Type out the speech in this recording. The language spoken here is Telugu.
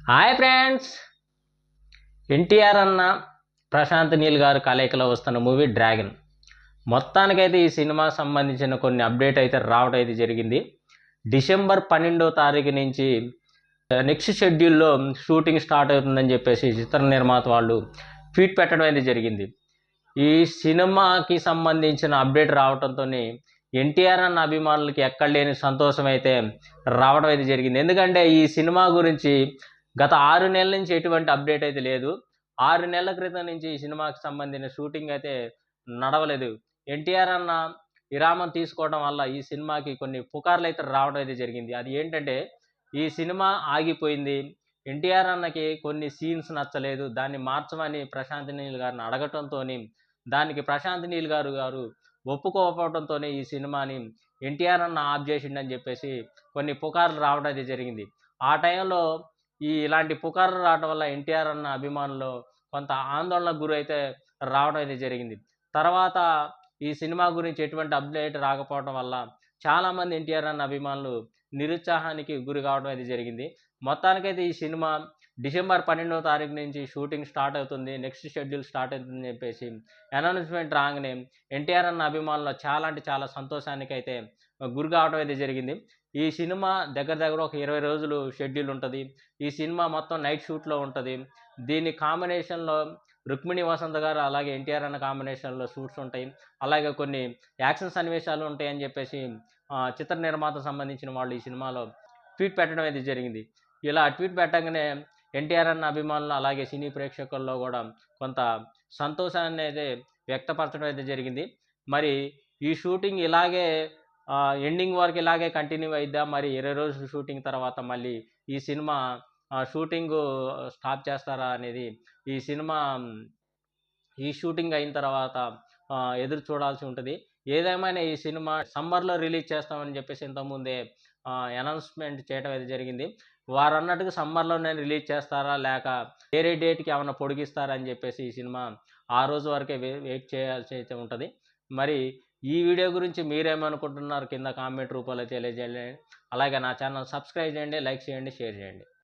Hi friends. ఎన్టీఆర్ అన్న ప్రశాంత్ నీల్ గారు కలయికలో వస్తున్న మూవీ డ్రాగన్. మొత్తానికైతే ఈ సినిమా సంబంధించిన కొన్ని అప్డేట్ అయితే రావడం అయితే జరిగింది. డిసెంబర్ 12వ తారీఖు నుంచి నెక్స్ట్ షెడ్యూల్లో షూటింగ్ స్టార్ట్ అవుతుందని చెప్పేసి చిత్ర నిర్మాత వాళ్ళు ట్వీట్ పెట్టడం అయితే జరిగింది. ఈ సినిమాకి సంబంధించిన అప్డేట్ రావడంతో ఎన్టీఆర్ అన్న అభిమానులకి ఎక్కడ లేని సంతోషం అయితే రావడం అయితే జరిగింది. ఎందుకంటే ఈ సినిమా గురించి గత 6 నెలల నుంచి ఎటువంటి అప్డేట్ అయితే లేదు. 6 నెలల క్రితం నుంచి ఈ సినిమాకి సంబంధించిన షూటింగ్ అయితే నడవలేదు. ఎన్టీఆర్ అన్న విరామం తీసుకోవడం వల్ల ఈ సినిమాకి కొన్ని పుకార్లు అయితే రావడం అయితే జరిగింది. అది ఏంటంటే ఈ సినిమా ఆగిపోయింది. ఎన్టీఆర్ అన్నకి కొన్ని సీన్స్ నచ్చలేదు. దాన్ని మార్చమని ప్రశాంత్ నీల్ గారిని అడగటంతో దానికి ప్రశాంత్ నీల్ గారు ఒప్పుకోకపోవడంతోనే ఈ సినిమాని ఎన్టీఆర్ అన్న ఆఫ్ చేసిండని చెప్పేసి కొన్ని పుకార్లు రావడం అయితే జరిగింది. ఆ టైంలో ఇలాంటి పుకార్లు రావడం వల్ల ఎన్టీఆర్ అన్న అభిమానులు కొంత ఆందోళనకు గురైతే రావడం అయితే జరిగింది. తర్వాత ఈ సినిమా గురించి ఎటువంటి అప్డేట్ రాకపోవడం వల్ల చాలామంది ఎన్టీఆర్ అన్న అభిమానులు నిరుత్సాహానికి గురి కావడం అయితే జరిగింది. మొత్తానికైతే ఈ సినిమా డిసెంబర్ 12వ తారీఖు నుంచి షూటింగ్ స్టార్ట్ అవుతుంది. నెక్స్ట్ షెడ్యూల్ స్టార్ట్ అవుతుందని చెప్పేసి అనౌన్స్మెంట్ రాగానే ఎన్టీఆర్ అన్న అభిమానులు చాలా అంటే చాలా సంతోషానికి అయితే గురి కావడం అయితే జరిగింది. ఈ సినిమా దగ్గర ఒక 20 రోజులు షెడ్యూల్ ఉంటుంది. ఈ సినిమా మొత్తం నైట్ షూట్లో ఉంటుంది. దీని కాంబినేషన్లో రుక్మిణి వసంత్ గారు అలాగే ఎన్టీఆర్ అన్న కాంబినేషన్లో షూట్స్ ఉంటాయి. అలాగే కొన్ని యాక్షన్ సన్నివేశాలు ఉంటాయని చెప్పేసి చిత్ర నిర్మాత సంబంధించిన వాళ్ళు ఈ సినిమాలో ట్వీట్ పెట్టడం అయితే జరిగింది. ఇలా ట్వీట్ పెట్టగానే ఎన్టీఆర్ అన్న అభిమానులు అలాగే సినీ ప్రేక్షకుల్లో కూడా కొంత సంతోషాన్ని అయితే వ్యక్తపరచడం అయితే జరిగింది. మరి ఈ షూటింగ్ ఇలాగే ఎండింగ్ వరకు ఇలాగే కంటిన్యూ అయిద్దా? మరి 20 రోజులు షూటింగ్ తర్వాత మళ్ళీ ఈ సినిమా షూటింగు స్టాప్ చేస్తారా అనేది ఈ షూటింగ్ అయిన తర్వాత ఎదురు చూడాల్సి ఉంటుంది. ఏదేమైనా ఈ సినిమా సమ్మర్‌లో రిలీజ్ చేస్తామని చెప్పేసి ఇంతకుముందే అనౌన్స్‌మెంట్ చేయడం అయితే జరిగింది. వారన్నట్టుగా సమ్మర్‌లోనే రిలీజ్ చేస్తారా? లేక వేరే డేట్‌కి ఏమన్నా పొడిగిస్తారా అని చెప్పేసి ఈ సినిమా ఆ రోజు వరకే వెయిట్ చేయాల్సి అయితే ఉంటది. మరి ఈ వీడియో గురించి మీరేమనుకుంటున్నారు? కింద కామెంట్ రూపంలో తెలియజేయండి. అలాగే నా ఛానల్ సబ్స్క్రైబ్ చేయండి, లైక్ చేయండి, షేర్ చేయండి.